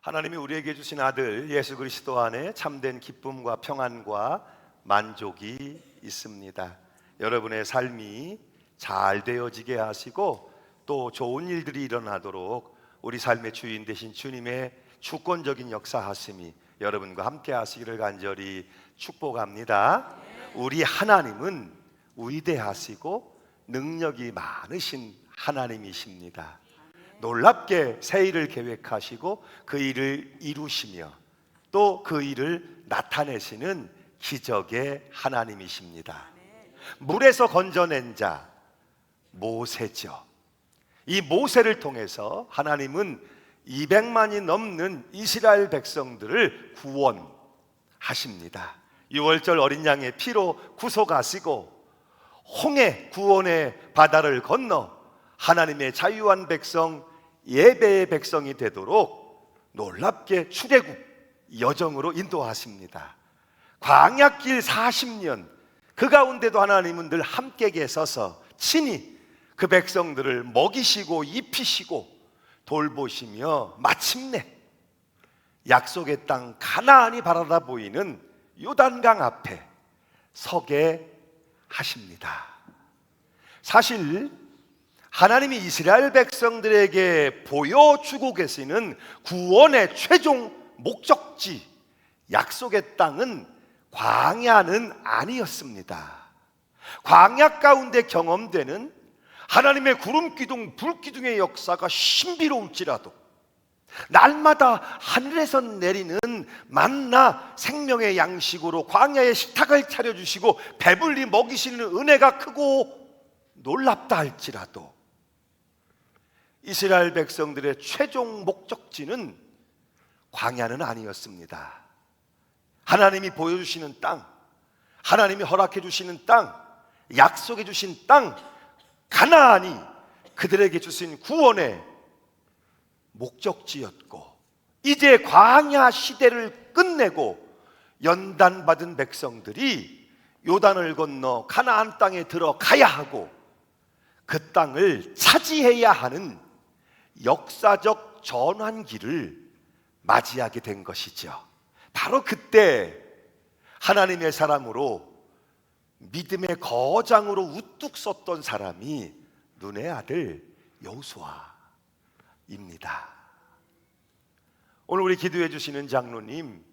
하나님이 우리에게 주신 아들 예수 그리스도 안에 참된 기쁨과 평안과 만족이 있습니다. 여러분의 삶이 잘 되어지게 하시고 또 좋은 일들이 일어나도록 우리 삶의 주인 되신 주님의 주권적인 역사하심이 여러분과 함께 하시기를 간절히 축복합니다. 우리 하나님은 위대하시고 능력이 많으신 하나님이십니다. 놀랍게 새 일을 계획하시고 그 일을 이루시며 또 그 일을 나타내시는 기적의 하나님이십니다. 물에서 건져낸 자 모세죠. 이 모세를 통해서 하나님은 200만이 넘는 이스라엘 백성들을 구원하십니다. 유월절 어린 양의 피로 구속하시고 홍해 구원의 바다를 건너 하나님의 자유한 백성, 예배의 백성이 되도록 놀랍게 출애굽 여정으로 인도하십니다. 광야길 40년 그 가운데도 하나님은 늘 함께 계셔서 친히 그 백성들을 먹이시고 입히시고 돌보시며 마침내 약속의 땅 가나안이 바라다 보이는 요단강 앞에 서게 하십니다. 사실 하나님이 이스라엘 백성들에게 보여주고 계시는 구원의 최종 목적지 약속의 땅은 광야는 아니었습니다. 광야 가운데 경험되는 하나님의 구름 기둥, 불 기둥의 역사가 신비로울지라도 날마다 하늘에서 내리는 만나 생명의 양식으로 광야의 식탁을 차려주시고 배불리 먹이시는 은혜가 크고 놀랍다 할지라도 이스라엘 백성들의 최종 목적지는 광야는 아니었습니다. 하나님이 보여주시는 땅, 하나님이 허락해 주시는 땅, 약속해 주신 땅 가나안이 그들에게 주신 구원의 목적지였고, 이제 광야 시대를 끝내고 연단받은 백성들이 요단을 건너 가나안 땅에 들어가야 하고 그 땅을 차지해야 하는 역사적 전환기를 맞이하게 된 것이죠. 바로 그때 하나님의 사람으로 믿음의 거장으로 우뚝 섰던 사람이 눈의 아들 여호수아입니다. 오늘 우리 기도해 주시는 장로님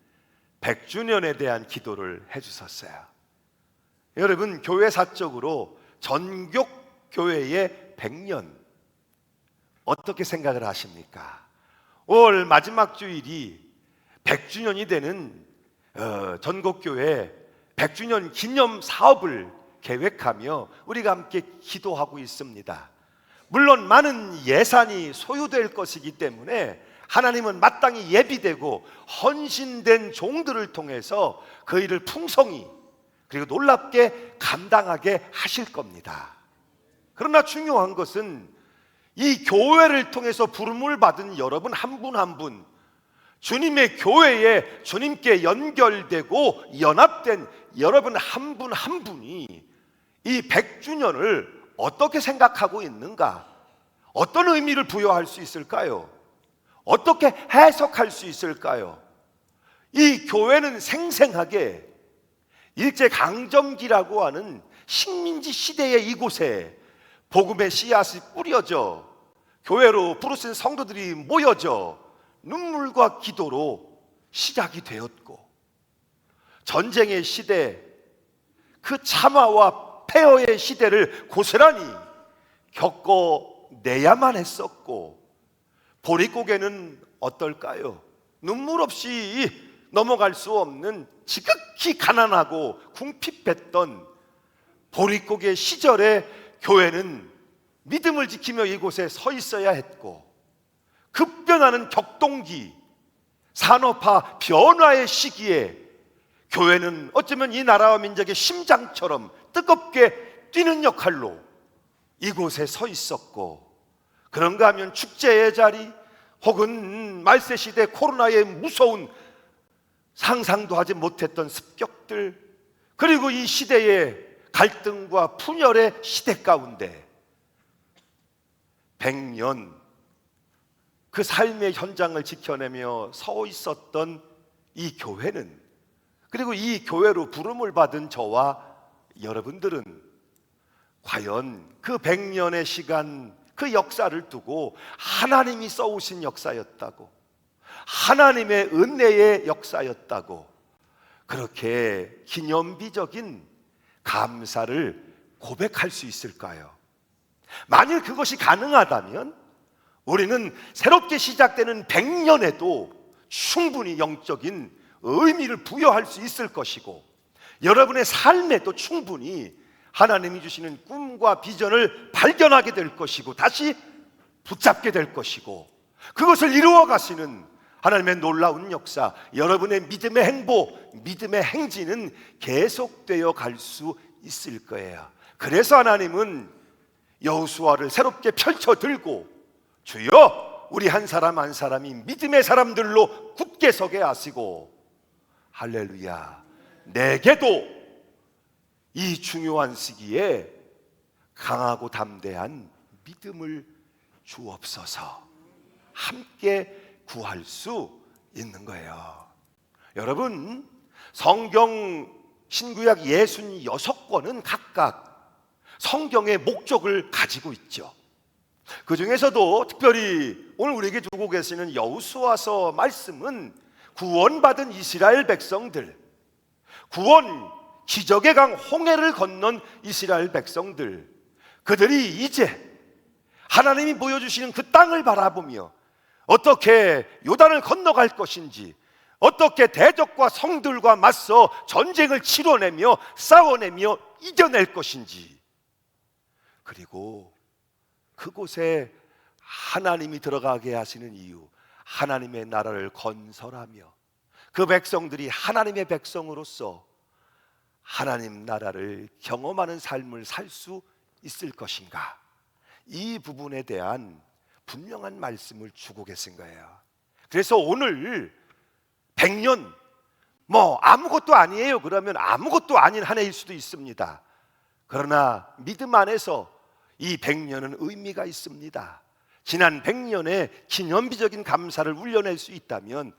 100주년에 대한 기도를 해주셨어요. 여러분, 교회사적으로 전국교회의 100년 어떻게 생각을 하십니까? 올 마지막 주일이 100주년이 되는 전국교회 100주년 기념 사업을 계획하며 우리가 함께 기도하고 있습니다. 물론 많은 예산이 소요될 것이기 때문에 하나님은 마땅히 예비되고 헌신된 종들을 통해서 그 일을 풍성히 그리고 놀랍게 감당하게 하실 겁니다. 그러나 중요한 것은 이 교회를 통해서 부름을 받은 여러분 한 분 한 분, 주님의 교회에 주님께 연결되고 연합된 여러분 한 분 한 분이 이 100주년을 어떻게 생각하고 있는가? 어떤 의미를 부여할 수 있을까요? 어떻게 해석할 수 있을까요? 이 교회는 생생하게 일제강점기라고 하는 식민지 시대의 이곳에 복음의 씨앗이 뿌려져 교회로 부르신 성도들이 모여져 눈물과 기도로 시작이 되었고, 전쟁의 시대, 그 참화와 폐허의 시대를 고스란히 겪어내야만 했었고, 보릿고개는 어떨까요? 눈물 없이 넘어갈 수 없는 지극히 가난하고 궁핍했던 보릿고개 시절에 교회는 믿음을 지키며 이곳에 서 있어야 했고, 급변하는 격동기, 산업화 변화의 시기에 교회는 어쩌면 이 나라와 민족의 심장처럼 뜨겁게 뛰는 역할로 이곳에 서 있었고, 그런가 하면 축제의 자리 혹은 말세시대 코로나의 무서운 상상도 하지 못했던 습격들, 그리고 이 시대의 갈등과 분열의 시대 가운데 100년 그 삶의 현장을 지켜내며 서 있었던 이 교회는, 그리고 이 교회로 부름을 받은 저와 여러분들은 과연 그 100년의 시간, 그 역사를 두고 하나님이 써오신 역사였다고, 하나님의 은혜의 역사였다고 그렇게 기념비적인 감사를 고백할 수 있을까요? 만일 그것이 가능하다면 우리는 새롭게 시작되는 100년에도 충분히 영적인 의미를 부여할 수 있을 것이고, 여러분의 삶에도 충분히 하나님이 주시는 꿈과 비전을 발견하게 될 것이고, 다시 붙잡게 될 것이고, 그것을 이루어 가시는 하나님의 놀라운 역사, 여러분의 믿음의 행보, 믿음의 행진은 계속되어 갈 수 있을 거예요. 그래서 하나님은 여호수아를 새롭게 펼쳐 들고, 주여 우리 한 사람 한 사람이 믿음의 사람들로 굳게 서게 하시고, 할렐루야, 내게도 이 중요한 시기에 강하고 담대한 믿음을 주옵소서, 함께 구할 수 있는 거예요. 여러분, 성경 신구약 66권은 각각 성경의 목적을 가지고 있죠. 그 중에서도 특별히 오늘 우리에게 두고 계시는 여호수아서 말씀은 구원받은 이스라엘 백성들, 구원 기적의 강 홍해를 건넌 이스라엘 백성들, 그들이 이제 하나님이 보여주시는 그 땅을 바라보며 어떻게 요단을 건너갈 것인지, 어떻게 대적과 성들과 맞서 전쟁을 치러내며 싸워내며 이겨낼 것인지, 그리고 그곳에 하나님이 들어가게 하시는 이유, 하나님의 나라를 건설하며 그 백성들이 하나님의 백성으로서 하나님 나라를 경험하는 삶을 살 수 있을 것인가, 이 부분에 대한 분명한 말씀을 주고 계신 거예요. 그래서 오늘 100년 아무것도 아니에요 그러면 아무것도 아닌 한 해일 수도 있습니다. 그러나 믿음 안에서 이 100년은 의미가 있습니다. 지난 100년의 기념비적인 감사를 울려낼 수 있다면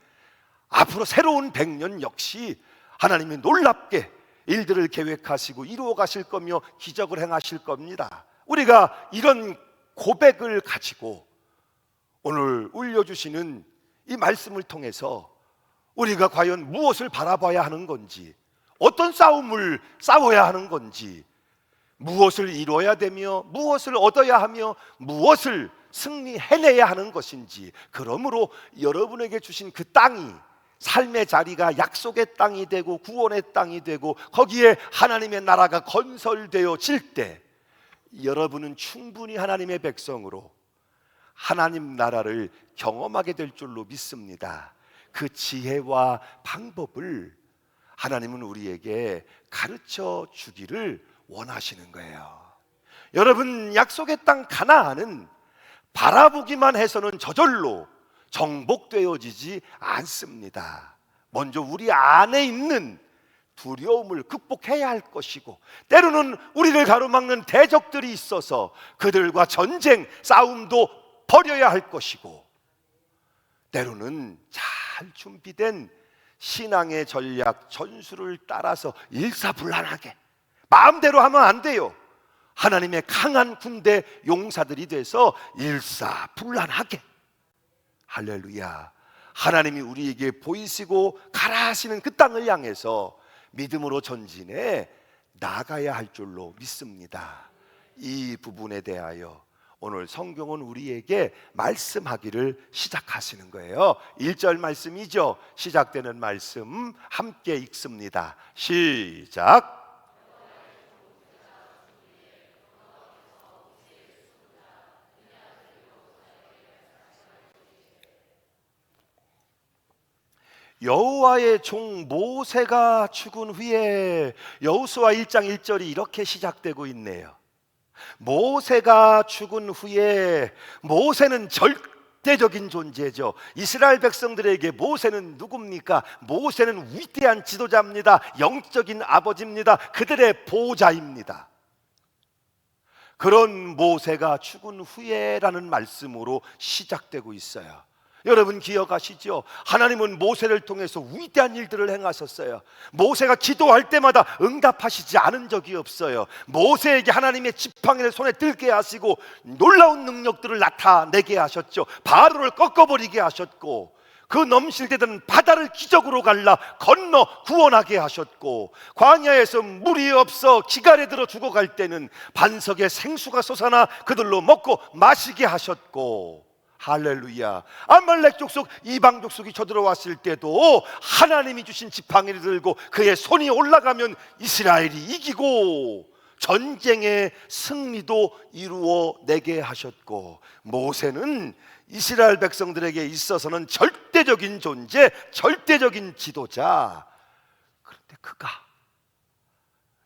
앞으로 새로운 100년 역시 하나님이 놀랍게 일들을 계획하시고 이루어 가실 거며 기적을 행하실 겁니다. 우리가 이런 고백을 가지고 오늘 울려주시는 이 말씀을 통해서 우리가 과연 무엇을 바라봐야 하는 건지, 어떤 싸움을 싸워야 하는 건지, 무엇을 이뤄야 되며 무엇을 얻어야 하며 무엇을 승리해내야 하는 것인지, 그러므로 여러분에게 주신 그 땅이 삶의 자리가 약속의 땅이 되고 구원의 땅이 되고 거기에 하나님의 나라가 건설되어질 때 여러분은 충분히 하나님의 백성으로 하나님 나라를 경험하게 될 줄로 믿습니다. 그 지혜와 방법을 하나님은 우리에게 가르쳐 주기를 원하시는 거예요. 여러분, 약속의 땅 가나안은 바라보기만 해서는 저절로 정복되어지지 않습니다. 먼저 우리 안에 있는 두려움을 극복해야 할 것이고, 때로는 우리를 가로막는 대적들이 있어서 그들과 전쟁, 싸움도 벌여야 할 것이고, 때로는 잘 준비된 신앙의 전략, 전술을 따라서 일사불란하게 마음대로 하면 안 돼요. 하나님의 강한 군대 용사들이 돼서 일사불란하게, 할렐루야, 하나님이 우리에게 보이시고 가라 하시는 그 땅을 향해서 믿음으로 전진해 나가야 할 줄로 믿습니다. 이 부분에 대하여 오늘 성경은 우리에게 말씀하기를 시작하시는 거예요. 1절 말씀이죠. 시작되는 말씀 함께 읽습니다. 시작. 여호와의 종 모세가 죽은 후에, 여호수아 1장 1절이 이렇게 시작되고 있네요. 모세가 죽은 후에, 모세는 절대적인 존재죠. 이스라엘 백성들에게 모세는 누굽니까? 모세는 위대한 지도자입니다. 영적인 아버지입니다. 그들의 보호자입니다. 그런 모세가 죽은 후에라는 말씀으로 시작되고 있어요. 여러분 기억하시죠? 하나님은 모세를 통해서 위대한 일들을 행하셨어요. 모세가 기도할 때마다 응답하시지 않은 적이 없어요. 모세에게 하나님의 지팡이를 손에 들게 하시고 놀라운 능력들을 나타내게 하셨죠. 바로를 꺾어버리게 하셨고, 그 넘실대던 바다를 기적으로 갈라 건너 구원하게 하셨고, 광야에서 물이 없어 기갈에 들어 죽어갈 때는 반석에 생수가 솟아나 그들로 먹고 마시게 하셨고, 할렐루야. 아말렉 족속, 이방 족속이 쳐들어왔을 때도 하나님이 주신 지팡이를 들고 그의 손이 올라가면 이스라엘이 이기고 전쟁의 승리도 이루어내게 하셨고, 모세는 이스라엘 백성들에게 있어서는 절대적인 존재, 절대적인 지도자. 그런데 그가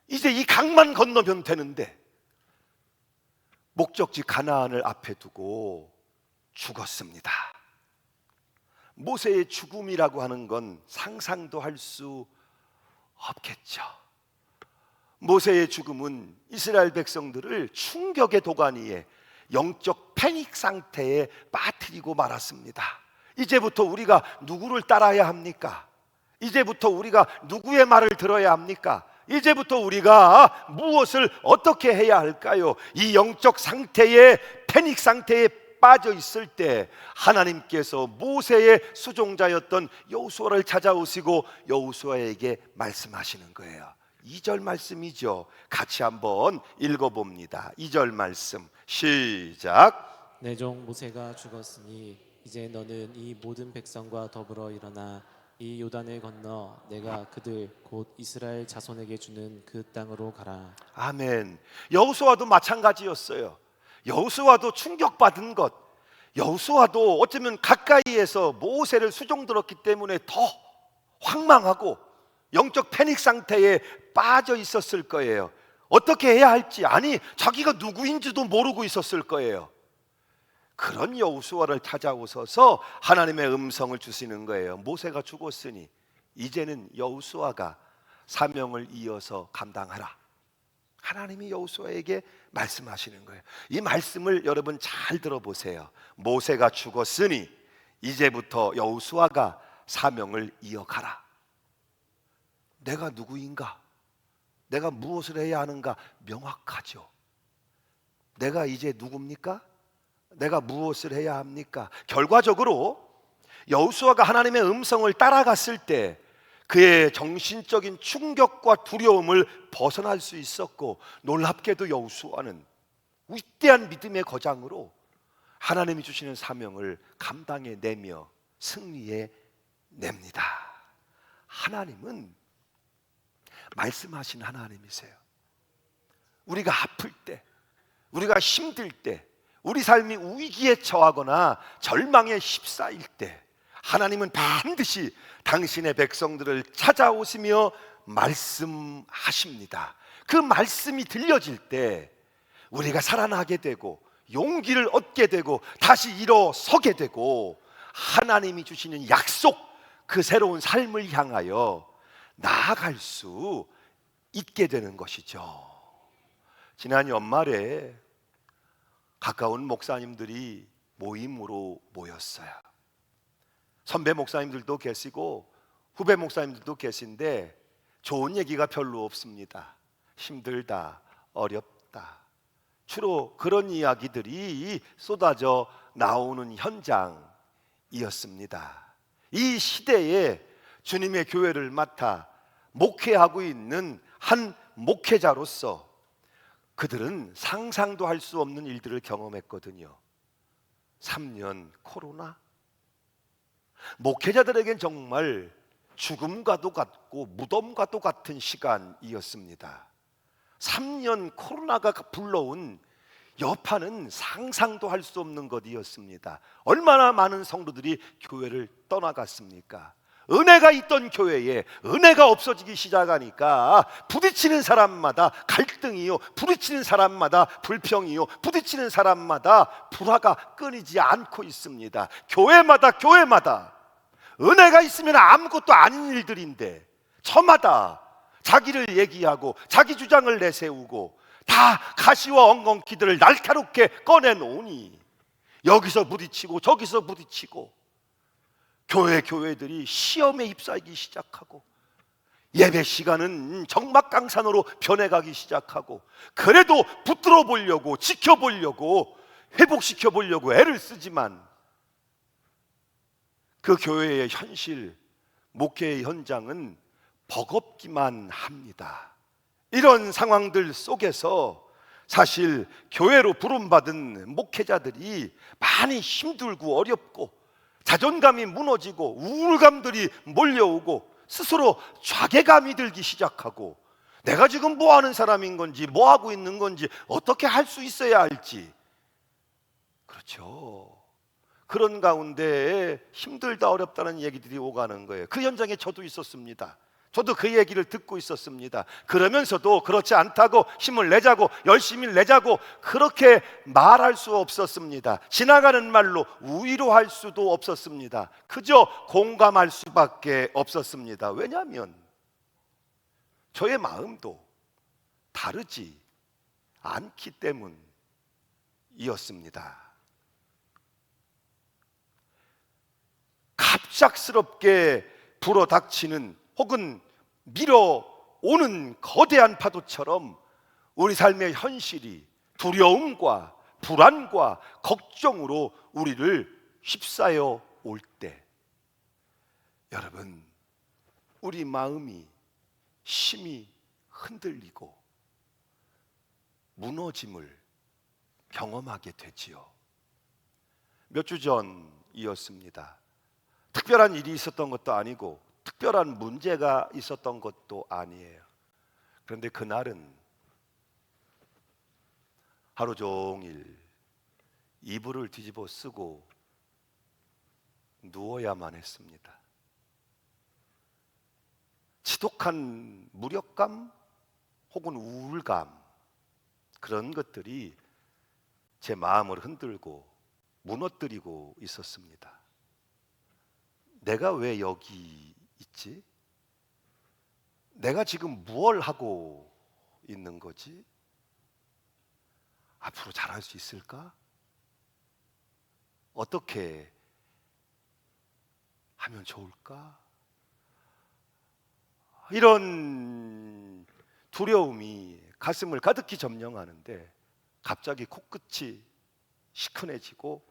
이제 이 강만 건너면 되는데 목적지 가나안을 앞에 두고 죽었습니다. 모세의 죽음이라고 하는 건 상상도 할 수 없겠죠. 모세의 죽음은 이스라엘 백성들을 충격의 도가니에, 영적 패닉 상태에 빠뜨리고 말았습니다. 이제부터 우리가 누구를 따라야 합니까? 이제부터 우리가 누구의 말을 들어야 합니까? 이제부터 우리가 무엇을 어떻게 해야 할까요? 이 영적 상태에, 패닉 상태에 빠져 있을 때 하나님께서 모세의 수종자였던 여호수아를 찾아오시고 여호수아에게 말씀하시는 거예요. 2절 말씀이죠. 같이 한번 읽어봅니다. 2절 말씀 시작. 내 종 모세가 죽었으니 이제 너는 이 모든 백성과 더불어 일어나 이 요단을 건너 내가 그들 곧 이스라엘 자손에게 주는 그 땅으로 가라. 아멘. 여호수아도 마찬가지였어요. 여호수아도 충격받은 것, 여호수아도 어쩌면 가까이에서 모세를 수종들었기 때문에 더 황망하고 영적 패닉 상태에 빠져 있었을 거예요. 어떻게 해야 할지, 아니 자기가 누구인지도 모르고 있었을 거예요. 그런 여호수아를 찾아오셔서 하나님의 음성을 주시는 거예요. 모세가 죽었으니 이제는 여호수아가 사명을 이어서 감당하라. 하나님이 여호수아에게 말씀하시는 거예요. 이 말씀을 여러분 잘 들어보세요. 모세가 죽었으니 이제부터 여호수아가 사명을 이어가라. 내가 누구인가? 내가 무엇을 해야 하는가? 명확하죠. 내가 이제 누굽니까? 내가 무엇을 해야 합니까? 결과적으로 여호수아가 하나님의 음성을 따라갔을 때 그의 정신적인 충격과 두려움을 벗어날 수 있었고, 놀랍게도 여호수아는 위대한 믿음의 거장으로 하나님이 주시는 사명을 감당해내며 승리해 냅니다. 하나님은 말씀하신 하나님이세요. 우리가 아플 때, 우리가 힘들 때, 우리 삶이 위기에 처하거나 절망에 휩싸일 때 하나님은 반드시 당신의 백성들을 찾아오시며 말씀하십니다. 그 말씀이 들려질 때 우리가 살아나게 되고 용기를 얻게 되고 다시 일어서게 되고 하나님이 주시는 약속, 그 새로운 삶을 향하여 나아갈 수 있게 되는 것이죠. 지난 연말에 가까운 목사님들이 모임으로 모였어요. 선배 목사님들도 계시고 후배 목사님들도 계신데 좋은 얘기가 별로 없습니다. 힘들다, 어렵다. 주로 그런 이야기들이 쏟아져 나오는 현장이었습니다. 이 시대에 주님의 교회를 맡아 목회하고 있는 한 목회자로서 그들은 상상도 할 수 없는 일들을 경험했거든요. 3년 코로나, 목회자들에겐 정말 죽음과도 같고 무덤과도 같은 시간이었습니다. 3년 코로나가 불러온 여파는 상상도 할 수 없는 것이었습니다. 얼마나 많은 성도들이 교회를 떠나갔습니까? 은혜가 있던 교회에 은혜가 없어지기 시작하니까 부딪히는 사람마다 갈등이요, 부딪히는 사람마다 불평이요, 부딪히는 사람마다 불화가 끊이지 않고 있습니다. 교회마다 은혜가 있으면 아무것도 아닌 일들인데 저마다 자기를 얘기하고 자기 주장을 내세우고 다 가시와 엉겅퀴들을 날카롭게 꺼내놓으니 여기서 부딪히고 저기서 부딪히고 교회들이 시험에 휩싸이기 시작하고 예배 시간은 적막강산으로 변해가기 시작하고, 그래도 붙들어 보려고, 지켜보려고, 회복시켜 보려고 애를 쓰지만 그 교회의 현실, 목회의 현장은 버겁기만 합니다. 이런 상황들 속에서 사실 교회로 부름받은 목회자들이 많이 힘들고 어렵고, 자존감이 무너지고 우울감들이 몰려오고, 스스로 좌괴감이 들기 시작하고, 내가 지금 뭐 하는 사람인 건지, 뭐 하고 있는 건지, 어떻게 할 수 있어야 할지. 그렇죠. 그런 가운데 힘들다 어렵다는 얘기들이 오가는 거예요. 그 현장에 저도 있었습니다. 저도 그 얘기를 듣고 있었습니다. 그러면서도 그렇지 않다고 힘을 내자고, 열심히 내자고 그렇게 말할 수 없었습니다. 지나가는 말로 위로할 수도 없었습니다. 그저 공감할 수밖에 없었습니다. 왜냐하면 저의 마음도 다르지 않기 때문이었습니다. 갑작스럽게 불어닥치는 혹은 밀어오는 거대한 파도처럼 우리 삶의 현실이 두려움과 불안과 걱정으로 우리를 휩싸여 올 때, 여러분, 우리 마음이 심히 흔들리고 무너짐을 경험하게 되지요. 몇 주 전이었습니다. 특별한 일이 있었던 것도 아니고 특별한 문제가 있었던 것도 아니에요. 그런데 그날은 하루 종일 이불을 뒤집어 쓰고 누워야만 했습니다. 지독한 무력감 혹은 우울감, 그런 것들이 제 마음을 흔들고 무너뜨리고 있었습니다. 내가 왜 여기 있지? 내가 지금 무엇을 하고 있는 거지? 앞으로 잘할 수 있을까? 어떻게 하면 좋을까? 이런 두려움이 가슴을 가득히 점령하는데 갑자기 코끝이 시큰해지고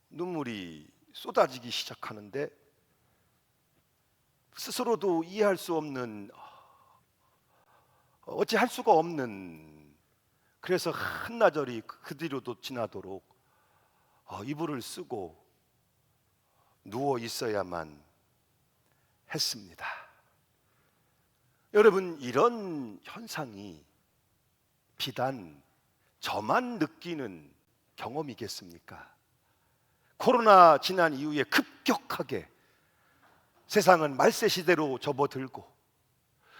눈물이 쏟아지기 시작하는데, 스스로도 이해할 수 없는, 어찌할 수가 없는, 그래서 한나절이 그 뒤로도 지나도록 이불을 쓰고 누워 있어야만 했습니다. 여러분, 이런 현상이 비단 저만 느끼는 경험이겠습니까? 코로나 지난 이후에 급격하게 세상은 말세 시대로 접어들고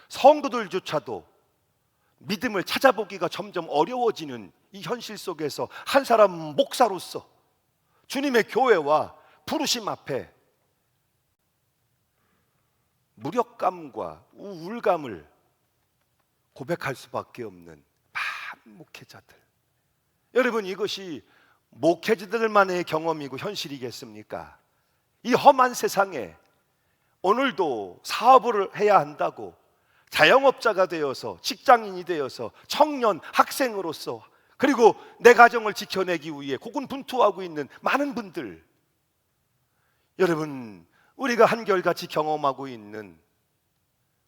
성도들조차도 믿음을 찾아보기가 점점 어려워지는 이 현실 속에서 한 사람 목사로서 주님의 교회와 부르심 앞에 무력감과 우울감을 고백할 수밖에 없는 많은 목회자들. 여러분, 이것이 목회자들만의 경험이고 현실이겠습니까? 이 험한 세상에 오늘도 사업을 해야 한다고 자영업자가 되어서, 직장인이 되어서, 청년, 학생으로서, 그리고 내 가정을 지켜내기 위해 고군분투하고 있는 많은 분들, 여러분, 우리가 한결같이 경험하고 있는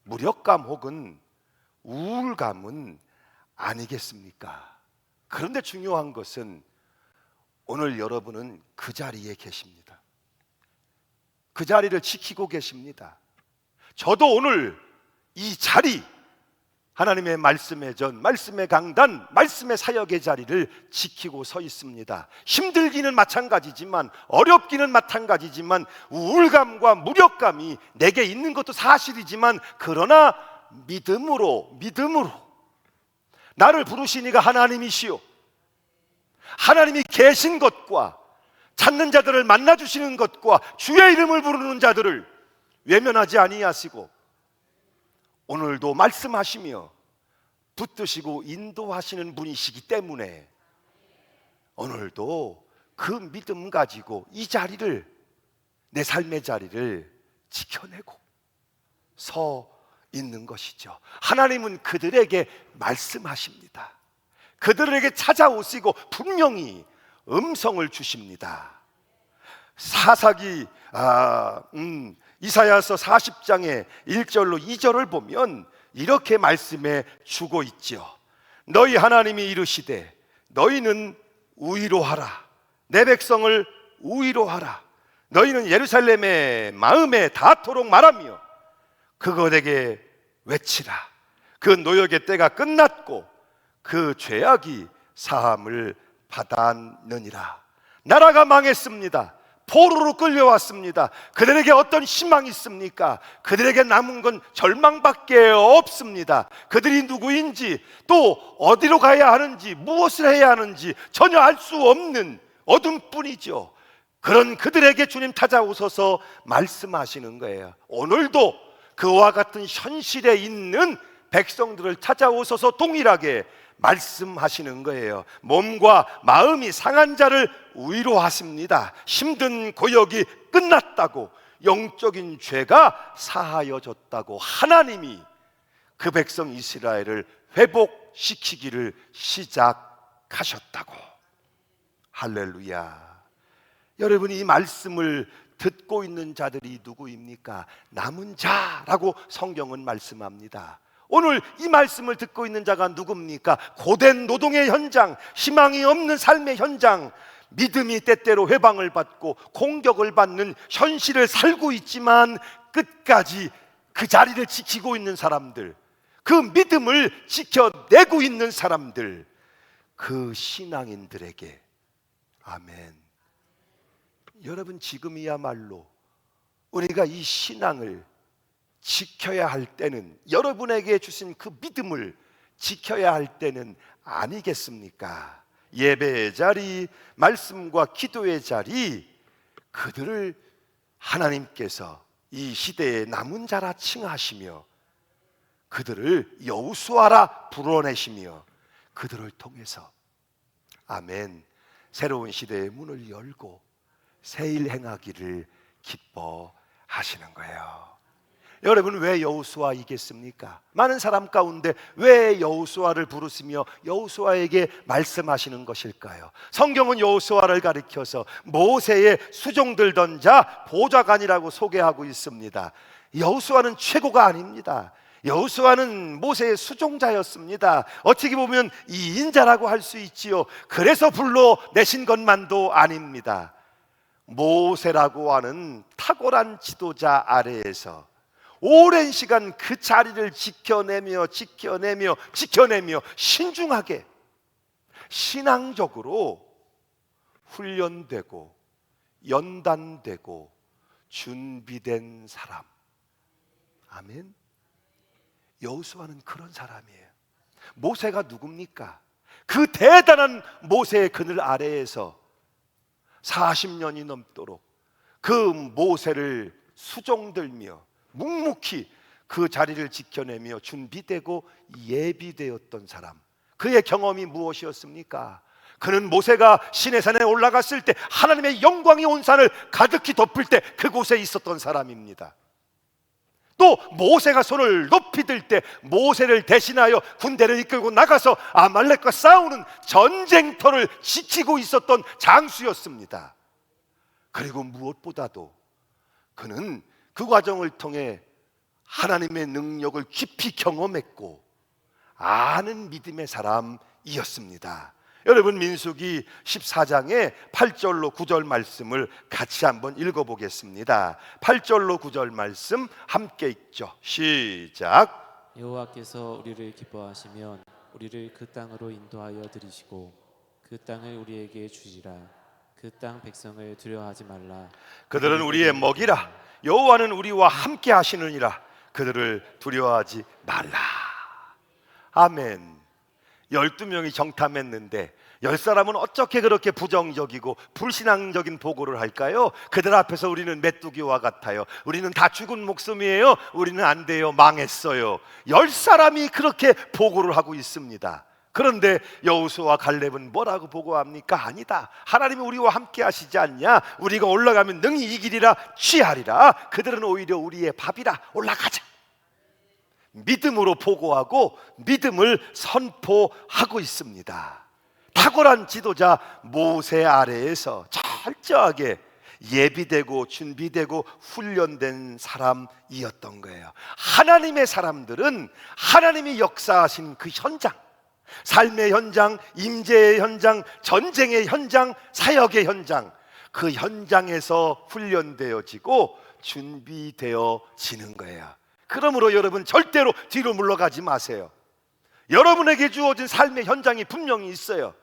무력감 혹은 우울감은 아니겠습니까? 그런데 중요한 것은 오늘 여러분은 그 자리에 계십니다. 그 자리를 지키고 계십니다. 저도 오늘 이 자리, 하나님의 말씀의 전, 말씀의 강단, 말씀의 사역의 자리를 지키고 서 있습니다. 힘들기는 마찬가지지만, 어렵기는 마찬가지지만, 우울감과 무력감이 내게 있는 것도 사실이지만, 그러나 믿음으로 나를 부르신 이가 하나님이시오, 하나님이 계신 것과 찾는 자들을 만나주시는 것과 주의 이름을 부르는 자들을 외면하지 아니하시고 오늘도 말씀하시며 붙드시고 인도하시는 분이시기 때문에 오늘도 그 믿음 가지고 이 자리를 내 삶의 자리를 지켜내고 서 있는 것이죠. 하나님은 그들에게 말씀하십니다. 그들에게 찾아오시고 분명히 음성을 주십니다. 사사기 이사야서 40장의 1절로 2절을 보면 이렇게 말씀해 주고 있지요. 너희 하나님이 이르시되 너희는 우위로하라. 내 백성을 우위로하라. 너희는 예루살렘의 마음에 닿도록 말하며 그것에게 외치라. 그 노역의 때가 끝났고 그 죄악이 사함을 받았느니라. 나라가 망했습니다. 포로로 끌려왔습니다. 그들에게 어떤 희망이 있습니까? 그들에게 남은 건 절망밖에 없습니다. 그들이 누구인지, 또 어디로 가야 하는지, 무엇을 해야 하는지 전혀 알 수 없는 어둠뿐이죠. 그런 그들에게 주님 찾아오셔서 말씀하시는 거예요. 오늘도 그와 같은 현실에 있는 백성들을 찾아오셔서 동일하게 말씀하시는 거예요. 몸과 마음이 상한 자를 위로하십니다. 힘든 고역이 끝났다고, 영적인 죄가 사하여졌다고 하나님이 그 백성 이스라엘을 회복시키기를 시작하셨다고. 할렐루야. 여러분이 이 말씀을 듣고 있는 자들이 누구입니까? 남은 자라고 성경은 말씀합니다. 오늘 이 말씀을 듣고 있는 자가 누굽니까? 고된 노동의 현장, 희망이 없는 삶의 현장, 믿음이 때때로 회방을 받고 공격을 받는 현실을 살고 있지만 끝까지 그 자리를 지키고 있는 사람들, 그 믿음을 지켜내고 있는 사람들, 그 신앙인들에게 아멘. 여러분, 지금이야말로 우리가 이 신앙을 지켜야 할 때는, 여러분에게 주신 그 믿음을 지켜야 할 때는 아니겠습니까? 예배의 자리, 말씀과 기도의 자리, 그들을 하나님께서 이 시대의 남은 자라 칭하시며 그들을 여호수아라 불러내시며 그들을 통해서 아멘, 새로운 시대의 문을 열고 새 일 행하기를 기뻐하시는 거예요. 여러분, 왜 여호수아이겠습니까? 많은 사람 가운데 왜 여호수아를 부르시며 여호수아에게 말씀하시는 것일까요? 성경은 여호수아를 가리켜서 모세의 수종들던 자, 보좌관이라고 소개하고 있습니다. 여호수아는 최고가 아닙니다. 여호수아는 모세의 수종자였습니다. 어떻게 보면 이인자라고 할 수 있지요. 그래서 불러내신 것만도 아닙니다. 모세라고 하는 탁월한 지도자 아래에서 오랜 시간 그 자리를 지켜내며 신중하게 신앙적으로 훈련되고 연단되고 준비된 사람. 아멘. 여호수아는 그런 사람이에요. 모세가 누굽니까? 그 대단한 모세의 그늘 아래에서 40년이 넘도록 그 모세를 수종들며 묵묵히 그 자리를 지켜내며 준비되고 예비되었던 사람. 그의 경험이 무엇이었습니까? 그는 모세가 시내산에 올라갔을 때 하나님의 영광이 온 산을 가득히 덮을 때 그곳에 있었던 사람입니다. 또 모세가 손을 높이 들 때 모세를 대신하여 군대를 이끌고 나가서 아말렉과 싸우는 전쟁터를 지키고 있었던 장수였습니다. 그리고 무엇보다도 그는 그 과정을 통해 하나님의 능력을 깊이 경험했고 아는 믿음의 사람이었습니다. 여러분, 민수기 14장의 8절로 9절 말씀을 같이 한번 읽어보겠습니다. 8절로 9절 말씀 함께 읽죠. 시작. 여호와께서 우리를 기뻐하시면 우리를 그 땅으로 인도하여 들이시고 그 땅을 우리에게 주시라. 그 땅 백성을 두려워하지 말라. 그들은 우리의 먹이라. 여호와는 우리와 함께 하시느니라. 그들을 두려워하지 말라. 아멘. 12명이 정탐했는데 10사람은 어떻게 그렇게 부정적이고 불신앙적인 보고를 할까요? 그들 앞에서 우리는 메뚜기와 같아요. 우리는 다 죽은 목숨이에요. 우리는 안 돼요. 망했어요. 10사람이 그렇게 보고를 하고 있습니다. 그런데 여호수아와 갈렙은 뭐라고 보고합니까? 아니다, 하나님이 우리와 함께 하시지 않냐? 우리가 올라가면 능히 이기리라, 취하리라. 그들은 오히려 우리의 밥이라, 올라가자. 믿음으로 보고하고 믿음을 선포하고 있습니다. 탁월한 지도자 모세 아래에서 철저하게 예비되고 준비되고 훈련된 사람이었던 거예요. 하나님의 사람들은 하나님이 역사하신 그 현장, 삶의 현장, 임재의 현장, 전쟁의 현장, 사역의 현장, 그 현장에서 훈련되어지고 준비되어지는 거예요. 그러므로 여러분 절대로 뒤로 물러가지 마세요. 여러분에게 주어진 삶의 현장이 분명히 있어요.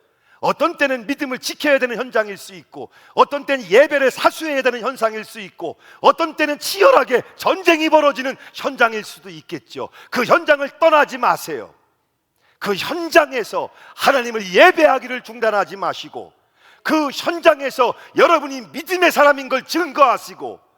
어떤 때는 믿음을 지켜야 되는 현장일 수 있고, 어떤 때는 예배를 사수해야 되는 현장일 수 있고, 어떤 때는 치열하게 전쟁이 벌어지는 현장일 수도 있겠죠. 그 현장을 떠나지 마세요. 그 현장에서 하나님을 예배하기를 중단하지 마시고, 그 현장에서 여러분이 믿음의 사람인 걸 증거하시고,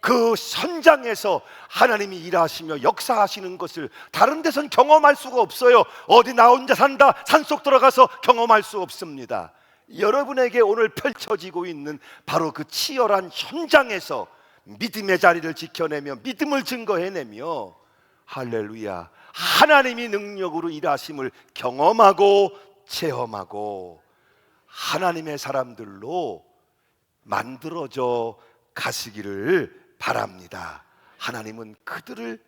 그 현장에서 하나님이 일하시며 역사하시는 것을 다른 데선 경험할 수가 없어요. 어디 나 혼자 산다, 산속 들어가서 경험할 수 없습니다. 여러분에게 오늘 펼쳐지고 있는 바로 그 치열한 현장에서 믿음의 자리를 지켜내며 믿음을 증거해내며, 할렐루야, 하나님이 능력으로 일하심을 경험하고 체험하고 하나님의 사람들로 만들어져 가시기를 바랍니다. 하나님은 그들을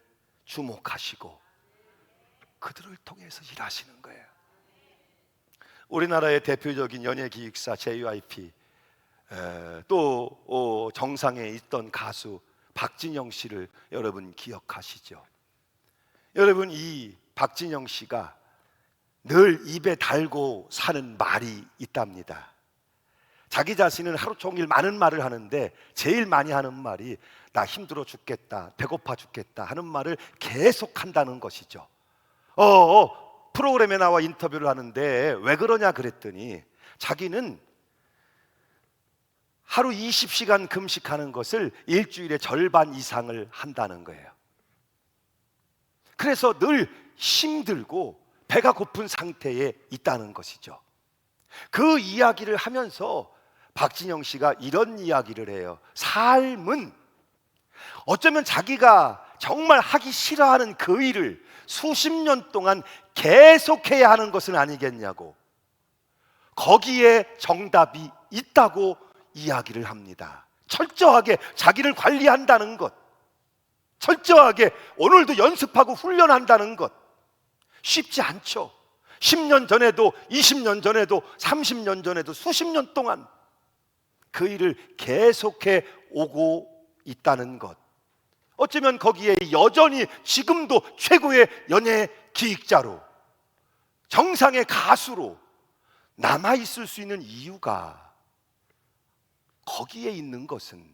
주목하시고 그들을 통해서 일하시는 거예요. 우리나라의 대표적인 연예기획사 JYP, 또 정상에 있던 가수 박진영 씨를 여러분 기억하시죠? 여러분, 이 박진영 씨가 늘 입에 달고 사는 말이 있답니다. 자기 자신은 하루 종일 많은 말을 하는데 제일 많이 하는 말이 나 힘들어 죽겠다, 배고파 죽겠다 하는 말을 계속 한다는 것이죠. 프로그램에 나와 인터뷰를 하는데 왜 그러냐 그랬더니 자기는 하루 20시간 금식하는 것을 일주일에 절반 이상을 한다는 거예요. 그래서 늘 힘들고 배가 고픈 상태에 있다는 것이죠. 그 이야기를 하면서 박진영 씨가 이런 이야기를 해요. 삶은 어쩌면 자기가 정말 하기 싫어하는 그 일을 수십 년 동안 계속해야 하는 것은 아니겠냐고, 거기에 정답이 있다고 이야기를 합니다. 철저하게 자기를 관리한다는 것, 철저하게 오늘도 연습하고 훈련한다는 것, 쉽지 않죠. 10년 전에도 20년 전에도 30년 전에도 수십 년 동안 그 일을 계속해 오고 있다는 것, 어쩌면 거기에 여전히 지금도 최고의 연예 기획자로 정상의 가수로 남아있을 수 있는 이유가 거기에 있는 것은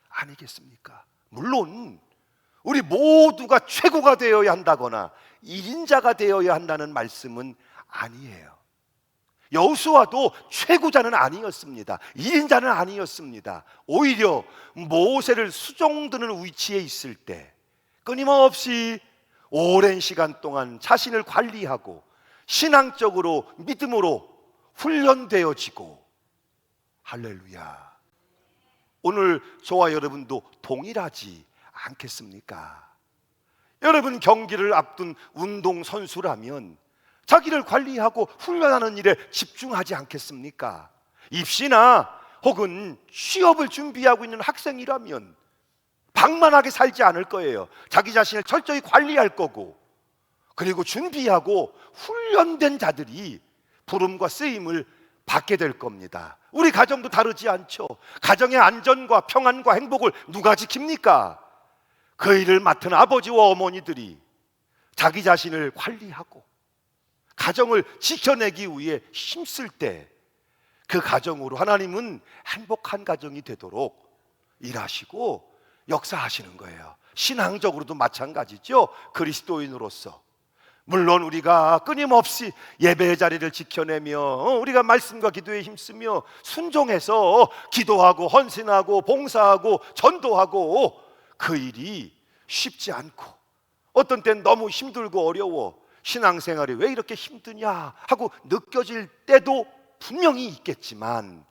아니겠습니까? 물론 우리 모두가 최고가 되어야 한다거나 1인자가 되어야 한다는 말씀은 아니에요. 여호수아도 최고자는 아니었습니다. 1인자는 아니었습니다. 오히려 모세를 수종드는 위치에 있을 때 끊임없이 오랜 시간 동안 자신을 관리하고 신앙적으로 믿음으로 훈련되어지고, 할렐루야, 오늘 저와 여러분도 동일하지 않겠습니까? 여러분, 경기를 앞둔 운동선수라면 자기를 관리하고 훈련하는 일에 집중하지 않겠습니까? 입시나 혹은 취업을 준비하고 있는 학생이라면 방만하게 살지 않을 거예요. 자기 자신을 철저히 관리할 거고, 그리고 준비하고 훈련된 자들이 부름과 쓰임을 받게 될 겁니다. 우리 가정도 다르지 않죠. 가정의 안전과 평안과 행복을 누가 지킵니까? 그 일을 맡은 아버지와 어머니들이 자기 자신을 관리하고 가정을 지켜내기 위해 힘쓸 때 그 가정으로 하나님은 행복한 가정이 되도록 일하시고 역사하시는 거예요. 신앙적으로도 마찬가지죠. 그리스도인으로서 물론 우리가 끊임없이 예배의 자리를 지켜내며 우리가 말씀과 기도에 힘쓰며 순종해서 기도하고 헌신하고 봉사하고 전도하고, 그 일이 쉽지 않고 어떤 땐 너무 힘들고 어려워 신앙생활이 왜 이렇게 힘드냐 하고 느껴질 때도 분명히 있겠지만,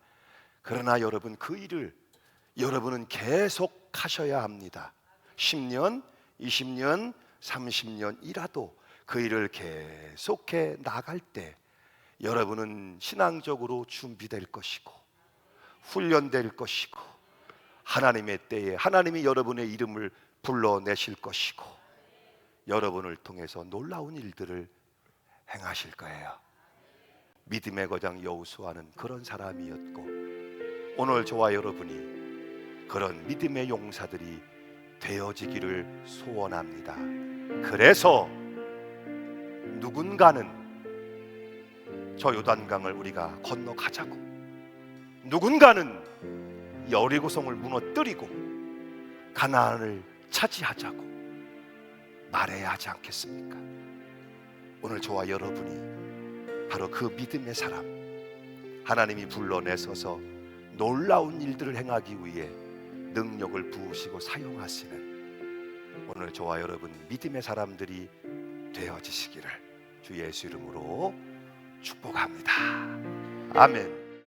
그러나 여러분, 그 일을 여러분은 계속 하셔야 합니다. 10년, 20년, 30년이라도 그 일을 계속해 나갈 때 여러분은 신앙적으로 준비될 것이고 훈련될 것이고, 하나님의 때에 하나님이 여러분의 이름을 불러내실 것이고, 여러분을 통해서 놀라운 일들을 행하실 거예요. 믿음의 거장 여호수아는 그런 사람이었고, 오늘 저와 여러분이 그런 믿음의 용사들이 되어지기를 소원합니다. 그래서 누군가는 저 요단강을 우리가 건너가자고, 누군가는 여리고성을 무너뜨리고 가나안을 차지하자고 말해야 하지 않겠습니까? 오늘 저와 여러분이 바로 그 믿음의 사람, 하나님이 불러내서서 놀라운 일들을 행하기 위해 능력을 부으시고 사용하시는 오늘 저와 여러분 믿음의 사람들이 되어지시기를 주 예수 이름으로 축복합니다. 아멘.